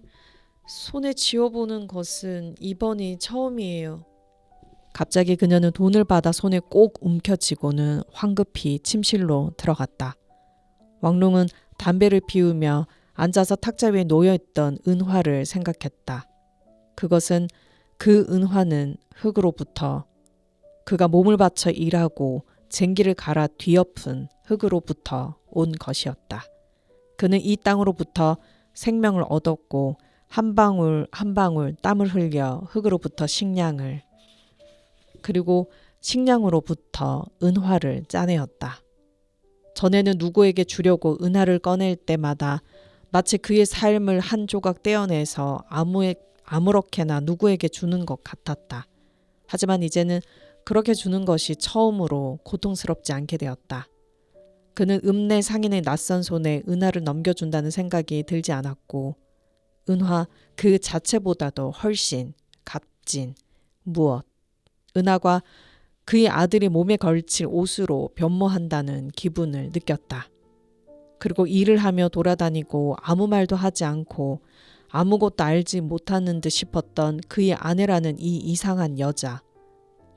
손에 쥐어보는 것은 이번이 처음이에요. 갑자기 그녀는 돈을 받아 손에 꼭 움켜쥐고는 황급히 침실로 들어갔다. 왕롱은 담배를 피우며 앉아서 탁자 위에 놓여있던 은화를 생각했다. 그것은 그 은화는 흙으로부터 그가 몸을 바쳐 일하고 쟁기를 갈아 뒤엎은 흙으로부터 온 것이었다. 그는 이 땅으로부터 생명을 얻었고 한 방울 한 방울 땀을 흘려 흙으로부터 식량을 그리고 식량으로부터 은화를 짜내었다. 전에는 누구에게 주려고 은화를 꺼낼 때마다 마치 그의 삶을 한 조각 떼어내서 아무렇게나 누구에게 주는 것 같았다. 하지만 이제는 그렇게 주는 것이 처음으로 고통스럽지 않게 되었다. 그는 읍내 상인의 낯선 손에 은화를 넘겨준다는 생각이 들지 않았고 은화 그 자체보다도 훨씬 값진 무엇, 은하과 그의 아들이 몸에 걸칠 옷으로 변모한다는 기분을 느꼈다. 그리고 일을 하며 돌아다니고 아무 말도 하지 않고 아무것도 알지 못하는 듯 싶었던 그의 아내라는 이 이상한 여자.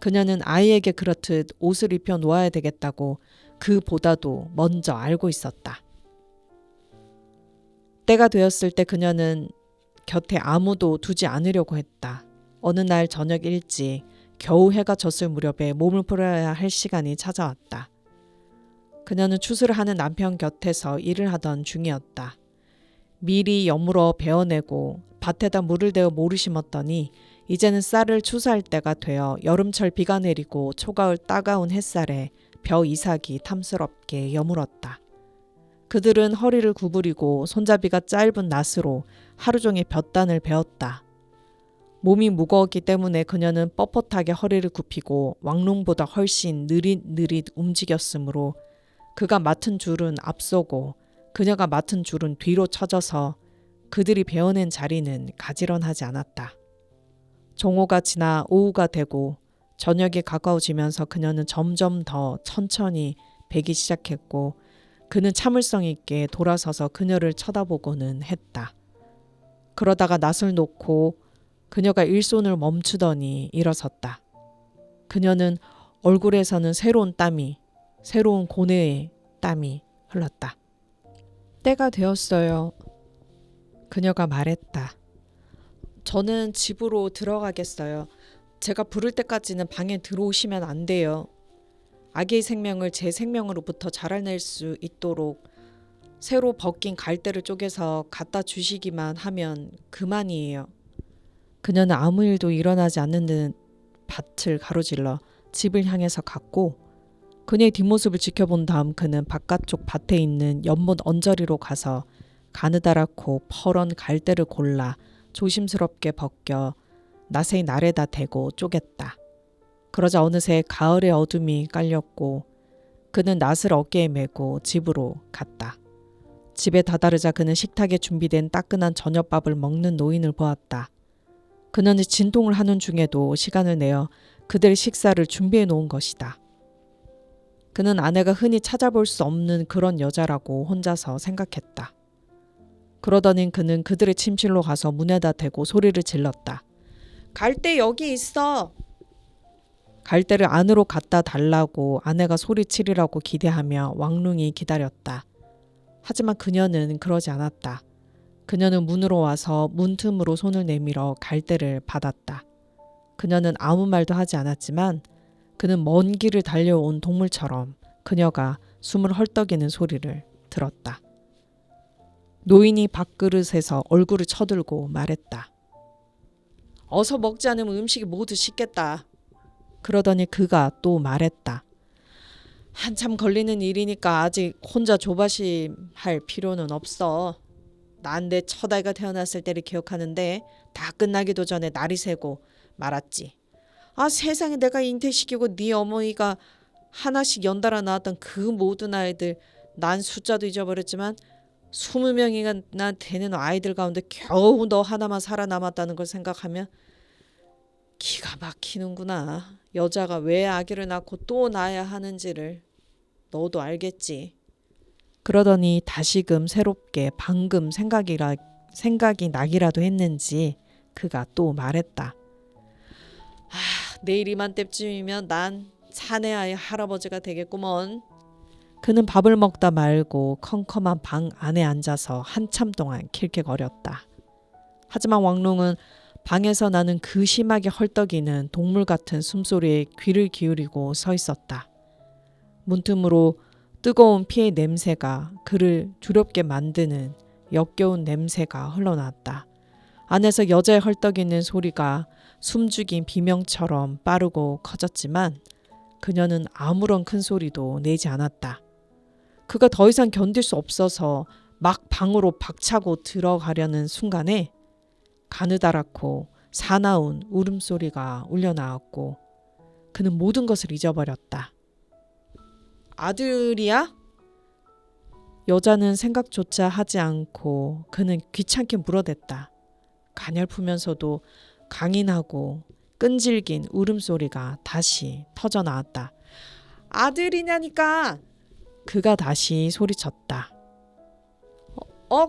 그녀는 아이에게 그렇듯 옷을 입혀 놓아야 되겠다고 그보다도 먼저 알고 있었다. 때가 되었을 때 그녀는 곁에 아무도 두지 않으려고 했다. 어느 날 저녁 일찍 겨우 해가 졌을 무렵에 몸을 풀어야 할 시간이 찾아왔다. 그녀는 추수를 하는 남편 곁에서 일을 하던 중이었다. 미리 여물어 베어내고 밭에다 물을 대어 모를 심었더니 이제는 쌀을 추수할 때가 되어 여름철 비가 내리고 초가을 따가운 햇살에 벼 이삭이 탐스럽게 여물었다. 그들은 허리를 구부리고 손잡이가 짧은 낫으로 하루 종일 볕단을 베었다. 몸이 무거웠기 때문에 그녀는 뻣뻣하게 허리를 굽히고 왕롱보다 훨씬 느릿느릿 움직였으므로 그가 맡은 줄은 앞서고 그녀가 맡은 줄은 뒤로 처져서 그들이 베어낸 자리는 가지런하지 않았다. 종호가 지나 오후가 되고 저녁이 가까워지면서 그녀는 점점 더 천천히 베기 시작했고 그는 참을성 있게 돌아서서 그녀를 쳐다보고는 했다. 그러다가 낫을 놓고 그녀가 일손을 멈추더니 일어섰다. 그녀는 얼굴에서는 새로운 고뇌의 땀이 흘렀다. 때가 되었어요. 그녀가 말했다. 저는 집으로 들어가겠어요. 제가 부를 때까지는 방에 들어오시면 안 돼요. 아기의 생명을 제 생명으로부터 자라낼 수 있도록 새로 벗긴 갈대를 쪼개서 갖다 주시기만 하면 그만이에요. 그녀는 아무 일도 일어나지 않는 듯 밭을 가로질러 집을 향해서 갔고 그녀의 뒷모습을 지켜본 다음 그는 바깥쪽 밭에 있는 연못 언저리로 가서 가느다랗고 퍼런 갈대를 골라 조심스럽게 벗겨 낫의 날에다 대고 쪼갰다. 그러자 어느새 가을의 어둠이 깔렸고 그는 낫을 어깨에 메고 집으로 갔다. 집에 다다르자 그는 식탁에 준비된 따끈한 저녁밥을 먹는 노인을 보았다. 그녀는 진통을 하는 중에도 시간을 내어 그들의 식사를 준비해 놓은 것이다. 그는 아내가 흔히 찾아볼 수 없는 그런 여자라고 혼자서 생각했다. 그러더니 그는 그들의 침실로 가서 문에다 대고 소리를 질렀다. 갈대 여기 있어. 갈대를 안으로 갖다 달라고 아내가 소리치리라고 기대하며 왕룽이 기다렸다. 하지만 그녀는 그러지 않았다. 그녀는 문으로 와서 문틈으로 손을 내밀어 갈대를 받았다. 그녀는 아무 말도 하지 않았지만 그는 먼 길을 달려온 동물처럼 그녀가 숨을 헐떡이는 소리를 들었다. 노인이 밥그릇에서 얼굴을 쳐들고 말했다. 어서 먹지 않으면 음식이 모두 식겠다. 그러더니 그가 또 말했다. 한참 걸리는 일이니까 아직 혼자 조바심할 필요는 없어. 난 내 첫아이가 태어났을 때를 기억하는데 다 끝나기도 전에 날이 새고 말았지. 아 세상에 내가 잉태시키고 네 어머니가 하나씩 연달아 낳았던 그 모든 아이들 난 숫자도 잊어버렸지만 20명이나 되는 아이들 가운데 겨우 너 하나만 살아남았다는 걸 생각하면 기가 막히는구나. 여자가 왜 아기를 낳고 또 낳아야 하는지를 너도 알겠지. 그러더니 다시금 새롭게 방금 생각이 나기라도 했는지 그가 또 말했다. 내일 이맘때쯤이면 난 사내아이 할아버지가 되겠구먼. 그는 밥을 먹다 말고 컴컴한 방 안에 앉아서 한참 동안 킬킬거렸다. 하지만 왕롱은 방에서 나는 그 심하게 헐떡이는 동물 같은 숨소리에 귀를 기울이고 서 있었다. 문틈으로 뜨거운 피의 냄새가 그를 두렵게 만드는 역겨운 냄새가 흘러나왔다. 안에서 여자의 헐떡이는 소리가 숨죽인 비명처럼 빠르고 커졌지만 그녀는 아무런 큰 소리도 내지 않았다. 그가 더 이상 견딜 수 없어서 막 방으로 박차고 들어가려는 순간에 가느다랗고 사나운 울음소리가 울려나왔고 그는 모든 것을 잊어버렸다. 아들이야? 여자는 생각조차 하지 않고 그는 귀찮게 물어댔다. 가냘프면서도 강인하고 끈질긴 울음소리가 다시 터져나왔다. 아들이냐니까. 그가 다시 소리쳤다.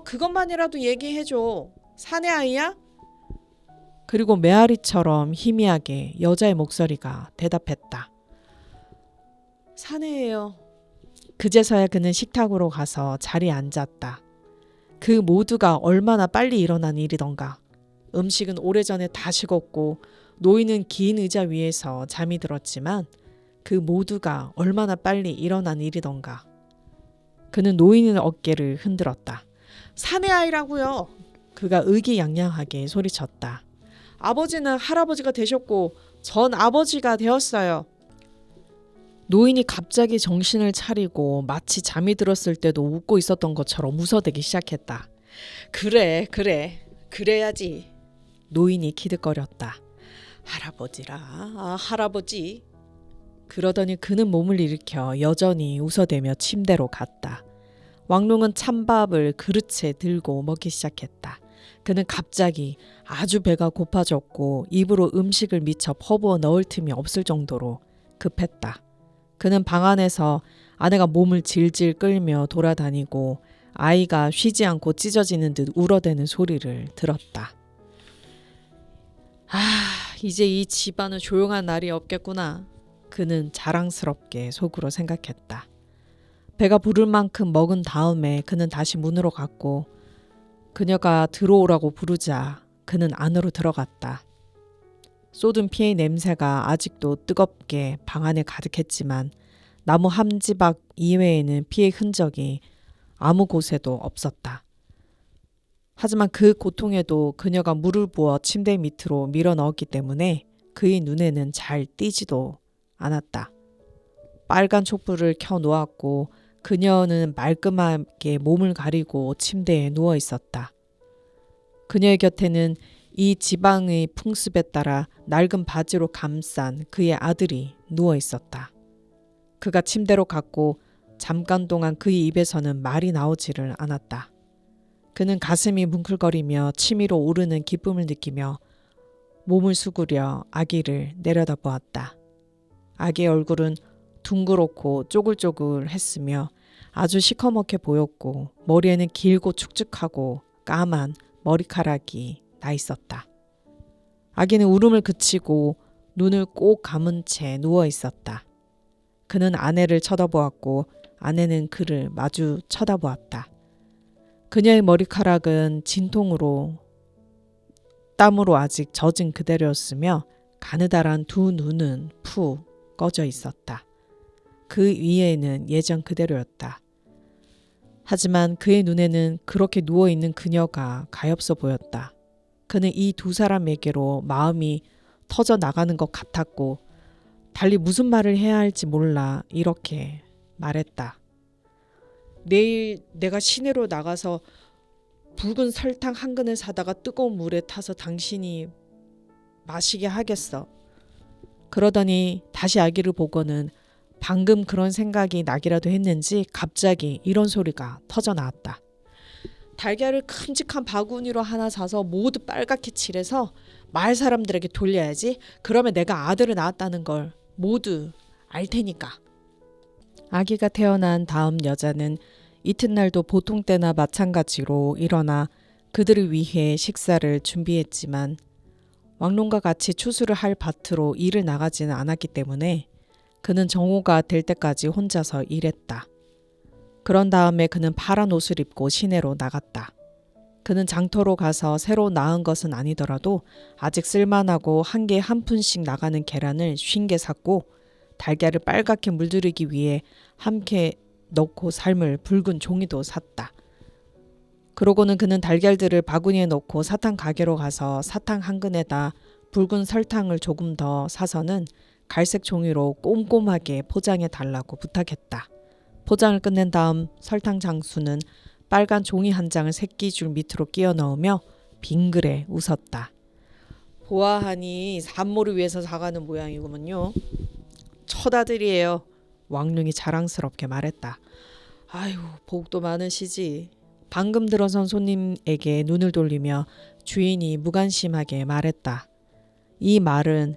그것만이라도 얘기해줘. 사내 아이야? 그리고 메아리처럼 희미하게 여자의 목소리가 대답했다. 사내예요. 그제서야 그는 식탁으로 가서 자리에 앉았다. 그 모두가 얼마나 빨리 일어난 일이던가. 음식은 오래전에 다 식었고 노인은 긴 의자 위에서 잠이 들었지만 그 모두가 얼마나 빨리 일어난 일이던가. 그는 노인의 어깨를 흔들었다. 사내 아이라고요. 그가 의기양양하게 소리쳤다. 아버지는 할아버지가 되셨고 전 아버지가 되었어요. 노인이 갑자기 정신을 차리고 마치 잠이 들었을 때도 웃고 있었던 것처럼 웃어대기 시작했다. 그래, 그래야지. 노인이 키득거렸다. 할아버지라, 할아버지. 그러더니 그는 몸을 일으켜 여전히 웃어대며 침대로 갔다. 왕룡은 찬밥을 그릇에 들고 먹기 시작했다. 그는 갑자기 아주 배가 고파졌고 입으로 음식을 미처 퍼부어 넣을 틈이 없을 정도로 급했다. 그는 방 안에서 아내가 몸을 질질 끌며 돌아다니고 아이가 쉬지 않고 찢어지는 듯 울어대는 소리를 들었다. 이제 이 집안은 조용한 날이 없겠구나. 그는 자랑스럽게 속으로 생각했다. 배가 부를 만큼 먹은 다음에 그는 다시 문으로 갔고 그녀가 들어오라고 부르자 그는 안으로 들어갔다. 쏟은 피의 냄새가 아직도 뜨겁게 방 안에 가득했지만 나무 함지박 이외에는 피의 흔적이 아무 곳에도 없었다. 하지만 그 고통에도 그녀가 물을 부어 침대 밑으로 밀어 넣었기 때문에 그의 눈에는 잘 띄지도 않았다. 빨간 촛불을 켜 놓았고 그녀는 말끔하게 몸을 가리고 침대에 누워 있었다. 그녀의 곁에는 이 지방의 풍습에 따라 낡은 바지로 감싼 그의 아들이 누워 있었다. 그가 침대로 갔고 잠깐 동안 그의 입에서는 말이 나오지를 않았다. 그는 가슴이 뭉클거리며 치밀어 오르는 기쁨을 느끼며 몸을 수그려 아기를 내려다보았다. 아기의 얼굴은 둥그렇고 쪼글쪼글했으며 아주 시커멓게 보였고 머리에는 길고 축축하고 까만 머리카락이 나 있었다. 아기는 울음을 그치고 눈을 꼭 감은 채 누워 있었다. 그는 아내를 쳐다보았고 아내는 그를 마주 쳐다보았다. 그녀의 머리카락은 진통으로 땀으로 아직 젖은 그대로였으며 가느다란 두 눈은 푹 꺼져 있었다. 그 위에는 예전 그대로였다. 하지만 그의 눈에는 그렇게 누워있는 그녀가 가엾어 보였다. 그는 이 두 사람에게로 마음이 터져 나가는 것 같았고 달리 무슨 말을 해야 할지 몰라 이렇게 말했다. 내일 내가 시내로 나가서 붉은 설탕 한 그릇 사다가 뜨거운 물에 타서 당신이 마시게 하겠어. 그러더니 다시 아기를 보고는 방금 그런 생각이 나기라도 했는지 갑자기 이런 소리가 터져 나왔다. 달걀을 큼직한 바구니로 하나 사서 모두 빨갛게 칠해서 마을 사람들에게 돌려야지. 그러면 내가 아들을 낳았다는 걸 모두 알 테니까. 아기가 태어난 다음 여자는 이튿날도 보통 때나 마찬가지로 일어나 그들을 위해 식사를 준비했지만 왕룡과 같이 추수를 할 밭으로 일을 나가지는 않았기 때문에 그는 정오가 될 때까지 혼자서 일했다. 그런 다음에 그는 파란 옷을 입고 시내로 나갔다. 그는 장터로 가서 새로 낳은 것은 아니더라도 아직 쓸만하고 한 개에 한 푼씩 나가는 계란을 50개 샀고 달걀을 빨갛게 물들이기 위해 함께 넣고 삶을 붉은 종이도 샀다. 그러고는 그는 달걀들을 바구니에 넣고 사탕 가게로 가서 사탕 한 근에다 붉은 설탕을 조금 더 사서는 갈색 종이로 꼼꼼하게 포장해 달라고 부탁했다. 포장을 끝낸 다음 설탕 장수는 빨간 종이 한 장을 새끼줄 밑으로 끼워 넣으며 빙그레 웃었다. 보아하니 산모를 위해서 사가는 모양이구먼요. 처다들이에요. 왕룡이 자랑스럽게 말했다. 아유, 복도 많으시지. 방금 들어선 손님에게 눈을 돌리며 주인이 무관심하게 말했다. 이 말은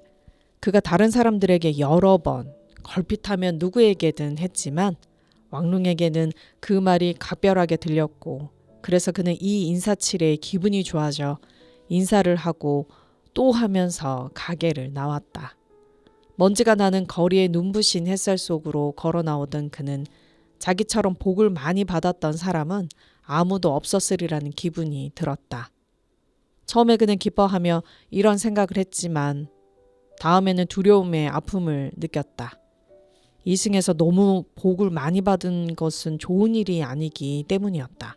그가 다른 사람들에게 여러 번 걸핏하면 누구에게든 했지만 왕룡에게는 그 말이 각별하게 들렸고 그래서 그는 이 인사치레에 기분이 좋아져 인사를 하고 또 하면서 가게를 나왔다. 먼지가 나는 거리의 눈부신 햇살 속으로 걸어 나오던 그는 자기처럼 복을 많이 받았던 사람은 아무도 없었으리라는 기분이 들었다. 처음에 그는 기뻐하며 이런 생각을 했지만 다음에는 두려움의 아픔을 느꼈다. 이승에서 너무 복을 많이 받은 것은 좋은 일이 아니기 때문이었다.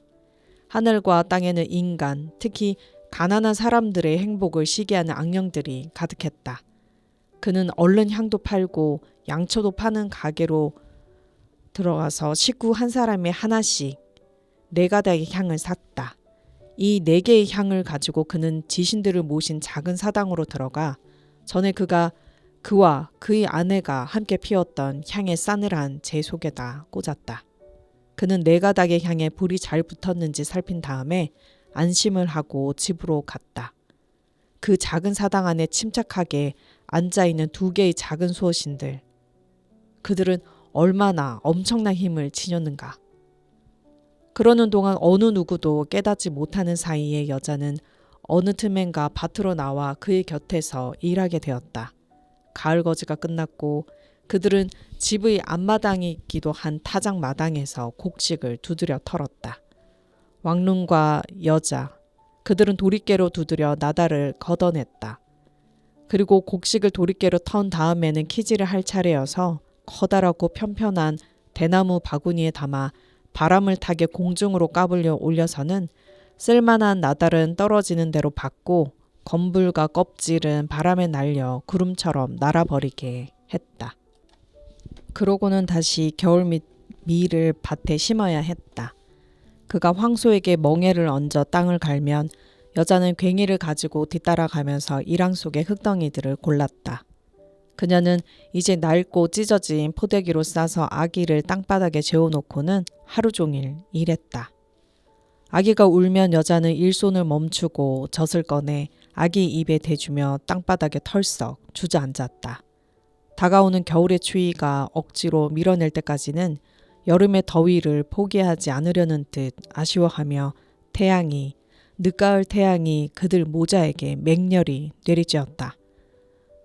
하늘과 땅에는 인간, 특히 가난한 사람들의 행복을 시기하는 악령들이 가득했다. 그는 얼른 향도 팔고 양초도 파는 가게로 들어가서 식구 한 사람이 하나씩 4가닥의 향을 샀다. 이 4개의 향을 가지고 그는 지신들을 모신 작은 사당으로 들어가 전에 그와 그의 아내가 함께 피웠던 향의 싸늘한 제 속에다 꽂았다. 그는 4가닥의 향에 불이 잘 붙었는지 살핀 다음에 안심을 하고 집으로 갔다. 그 작은 사당 안에 침착하게 앉아있는 2개의 작은 수호신들. 그들은 얼마나 엄청난 힘을 지녔는가. 그러는 동안 어느 누구도 깨닫지 못하는 사이에 여자는 어느 틈엔가 밭으로 나와 그의 곁에서 일하게 되었다. 가을 거지가 끝났고 그들은 집의 앞마당이기도 한 타작 마당에서 곡식을 두드려 털었다. 왕눈과 여자, 그들은 도리깨로 두드려 나다를 걷어냈다. 그리고 곡식을 도리깨로 턴 다음에는 키질을 할 차례여서 커다랗고 편편한 대나무 바구니에 담아 바람을 타게 공중으로 까불려 올려서는 쓸만한 나달은 떨어지는 대로 받고 건불과 껍질은 바람에 날려 구름처럼 날아버리게 했다. 그러고는 다시 겨울 밀을 밭에 심어야 했다. 그가 황소에게 멍에를 얹어 땅을 갈면 여자는 괭이를 가지고 뒤따라가면서 일항 속의 흙덩이들을 골랐다. 그녀는 이제 낡고 찢어진 포대기로 싸서 아기를 땅바닥에 재워놓고는 하루 종일 일했다. 아기가 울면 여자는 일손을 멈추고 젖을 꺼내 아기 입에 대주며 땅바닥에 털썩 주저앉았다. 다가오는 겨울의 추위가 억지로 밀어낼 때까지는 여름의 더위를 포기하지 않으려는 듯 아쉬워하며 늦가을 태양이 그들 모자에게 맹렬히 내리쬐었다.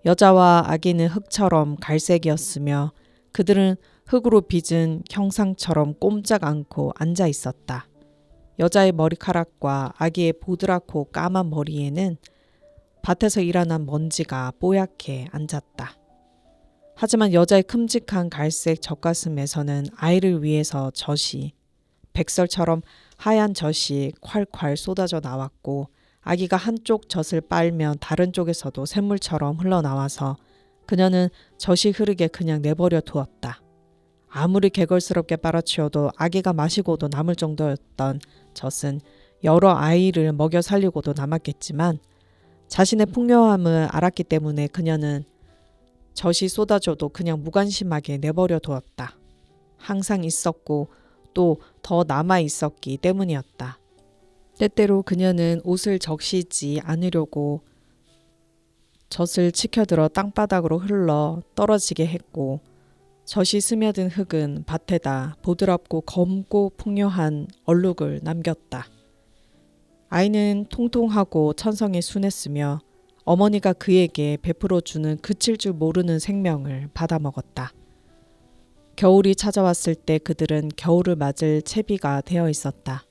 여자와 아기는 흙처럼 갈색이었으며 그들은 흙으로 빚은 형상처럼 꼼짝 않고 앉아 있었다. 여자의 머리카락과 아기의 보드랗고 까만 머리에는 밭에서 일어난 먼지가 뽀얗게 앉았다. 하지만 여자의 큼직한 갈색 젖가슴에서는 아이를 위해서 젖이 백설처럼 하얀 젖이 콸콸 쏟아져 나왔고 아기가 한쪽 젖을 빨면 다른 쪽에서도 샘물처럼 흘러나와서 그녀는 젖이 흐르게 그냥 내버려 두었다. 아무리 개걸스럽게 빨아치워도 아기가 마시고도 남을 정도였던 젖은 여러 아이를 먹여 살리고도 남았겠지만 자신의 풍요함을 알았기 때문에 그녀는 젖이 쏟아져도 그냥 무관심하게 내버려 두었다. 항상 있었고 또 더 남아 있었기 때문이었다. 때때로 그녀는 옷을 적시지 않으려고 젖을 치켜들어 땅바닥으로 흘러 떨어지게 했고 젖이 스며든 흙은 밭에다 보드랍고 검고 풍요한 얼룩을 남겼다. 아이는 통통하고 천성이 순했으며 어머니가 그에게 베풀어 주는 그칠 줄 모르는 생명을 받아먹었다. 겨울이 찾아왔을 때 그들은 겨울을 맞을 채비가 되어 있었다.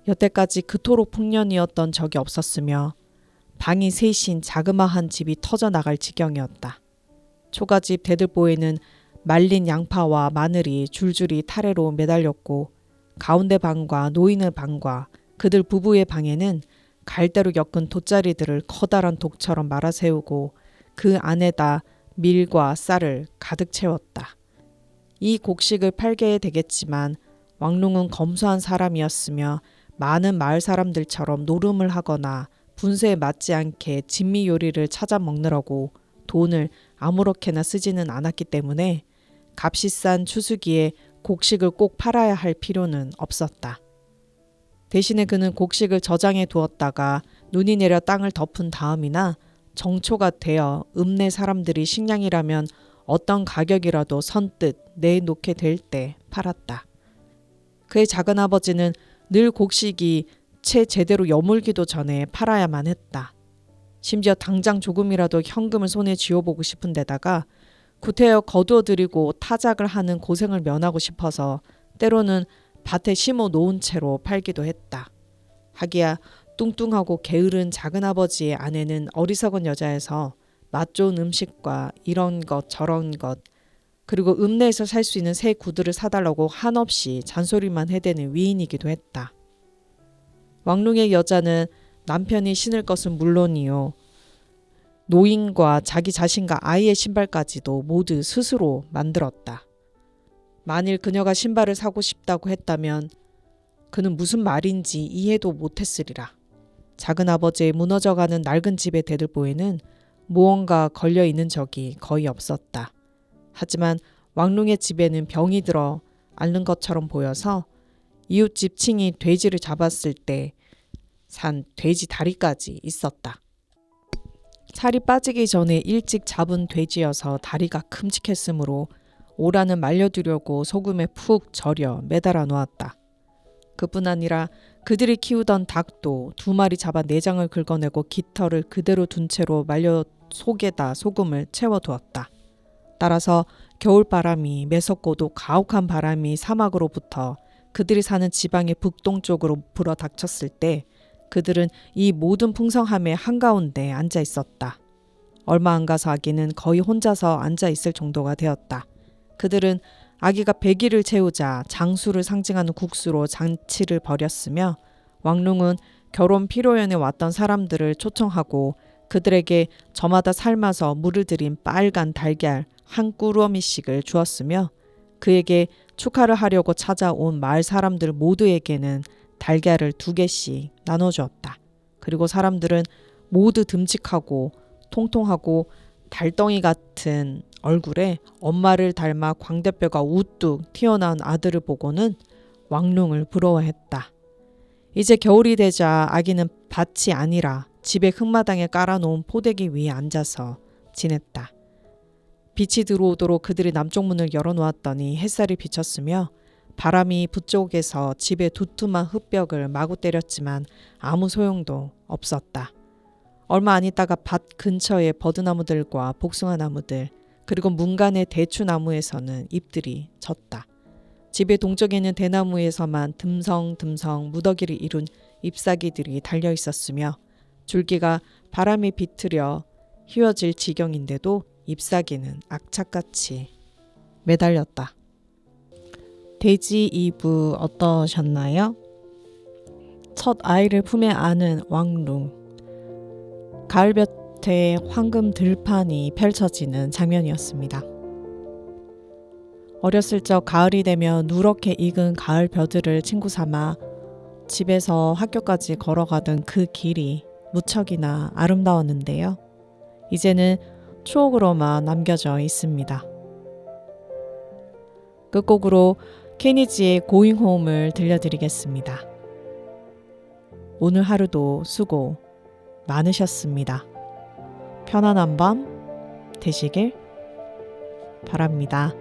여태까지 그토록 풍년이었던 적이 없었으며 방이 셋인 자그마한 집이 터져나갈 지경이었다. 초가집 대들보에는 말린 양파와 마늘이 줄줄이 타래로 매달렸고 가운데 방과 노인의 방과 그들 부부의 방에는 갈대로 엮은 돗자리들을 커다란 독처럼 말아세우고 그 안에다 밀과 쌀을 가득 채웠다. 이 곡식을 팔게 되겠지만 왕룽은 검소한 사람이었으며 많은 마을 사람들처럼 노름을 하거나 분세에 맞지 않게 진미 요리를 찾아 먹느라고 돈을 아무렇게나 쓰지는 않았기 때문에 값이 싼 추수기에 곡식을 꼭 팔아야 할 필요는 없었다. 대신에 그는 곡식을 저장해 두었다가 눈이 내려 땅을 덮은 다음이나 정초가 되어 읍내 사람들이 식량이라면 어떤 가격이라도 선뜻 내놓게 될 때 팔았다. 그의 작은아버지는 늘 곡식이 채 제대로 여물기도 전에 팔아야만 했다. 심지어 당장 조금이라도 현금을 손에 쥐어보고 싶은 데다가 구태여 거두어들이고 타작을 하는 고생을 면하고 싶어서 때로는 밭에 심어 놓은 채로 팔기도 했다. 하기야 뚱뚱하고 게으른 작은아버지의 아내는 어리석은 여자여서 맛 좋은 음식과 이런 것 저런 것 그리고 읍내에서 살 수 있는 새 구두를 사달라고 한없이 잔소리만 해대는 위인이기도 했다. 왕룽의 여자는 남편이 신을 것은 물론이요. 노인과 자기 자신과 아이의 신발까지도 모두 스스로 만들었다. 만일 그녀가 신발을 사고 싶다고 했다면 그는 무슨 말인지 이해도 못했으리라. 작은아버지의 무너져가는 낡은 집의 대들보에는 무언가 걸려있는 적이 거의 없었다. 하지만 왕룽의 집에는 병이 들어 앓는 것처럼 보여서 이웃집 칭이 돼지를 잡았을 때 산 돼지 다리까지 있었다. 살이 빠지기 전에 일찍 잡은 돼지여서 다리가 큼직했으므로 오라는 말려두려고 소금에 푹 절여 매달아 놓았다. 그뿐 아니라 그들이 키우던 닭도 2마리 잡아 내장을 긁어내고 깃털을 그대로 둔 채로 말려 속에다 소금을 채워두었다. 따라서 겨울바람이 매섭고도 가혹한 바람이 사막으로부터 그들이 사는 지방의 북동쪽으로 불어 닥쳤을 때 그들은 이 모든 풍성함의 한가운데 앉아 있었다. 얼마 안 가서 아기는 거의 혼자서 앉아 있을 정도가 되었다. 그들은 아기가 100일을 채우자 장수를 상징하는 국수로 잔치를 벌였으며 왕룽은 결혼 피로연에 왔던 사람들을 초청하고 그들에게 저마다 삶아서 물을 들인 빨간 달걀 한 꾸러미씩을 주었으며 그에게 축하를 하려고 찾아온 마을 사람들 모두에게는 달걀을 2개씩 나눠주었다. 그리고 사람들은 모두 듬직하고 통통하고 달덩이 같은 얼굴에 엄마를 닮아 광대뼈가 우뚝 튀어나온 아들을 보고는 왕룽을 부러워했다. 이제 겨울이 되자 아기는 밭이 아니라 집의 흙마당에 깔아놓은 포대기 위에 앉아서 지냈다. 빛이 들어오도록 그들이 남쪽 문을 열어놓았더니 햇살이 비쳤으며 바람이 북쪽에서 집의 두툼한 흙벽을 마구 때렸지만 아무 소용도 없었다. 얼마 안 있다가 밭 근처의 버드나무들과 복숭아나무들 그리고 문간의 대추나무에서는 잎들이 졌다. 집의 동쪽에 있는 대나무에서만 듬성듬성 무더기를 이룬 잎사귀들이 달려 있었으며 줄기가 바람에 비틀려 휘어질 지경인데도 잎사귀는 악착같이 매달렸다. 돼지 2부 어떠셨나요? 첫 아이를 품에 안은 왕룽. 가을볕에 황금 들판이 펼쳐지는 장면이었습니다. 어렸을 적 가을이 되면 누렇게 익은 가을 벼들을 친구 삼아 집에서 학교까지 걸어가던 그 길이 무척이나 아름다웠는데요. 이제는 추억으로만 남겨져 있습니다. 끝곡으로 케니지의 Going Home을 들려드리겠습니다. 오늘 하루도 수고 많으셨습니다. 편안한 밤 되시길 바랍니다.